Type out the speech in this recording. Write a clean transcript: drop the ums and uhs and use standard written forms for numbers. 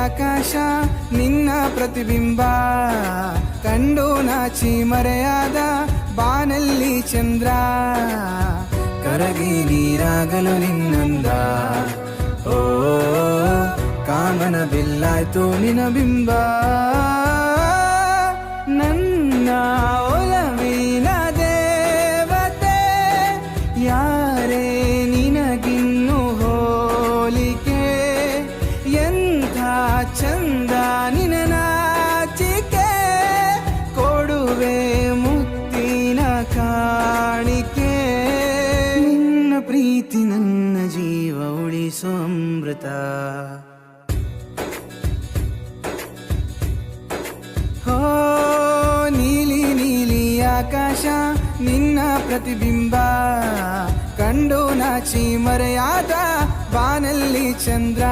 ಆಕಾಶ ನಿನ್ನ ಪ್ರತಿಬಿಂಬ ಕಂಡು ನಾಚಿ ಮರೆಯಾದ ಬಾನಲ್ಲಿ ಚಂದ್ರ ಕರಗಿ ನೀರಾಗಲು ನಿನ್ನಂದ ಓ ಕಾಮನ ಬಿಲ್ಲಾಯ್ತು ನಿನ ಬಿಂಬ ನನ್ನ ಒಲವಿನ ದೇವತೆ ಯಾರೇ ನಿನಗಿನ್ನು ಹೋಲಿಕೆ ಎಂಥ ಚಂದ ನಿನ ನಾಚಿಕೆ ಕೊಡುವೆ ಮುತ್ತಿನ ಕಾಣಿಕೆ ನಿನ್ನ ಪ್ರೀತಿ ನನ್ನ ಜೀವ ಉಳಿಸೋ ಅಮೃತ ಹೋ ನೀಲಿ ನೀಲಿ ಆಕಾಶ ನಿನ್ನ ಪ್ರತಿಬಿಂಬ ಕಂಡು ನಾಚಿ ಮರೆಯಾದ ಬಾನಲ್ಲಿ ಚಂದ್ರ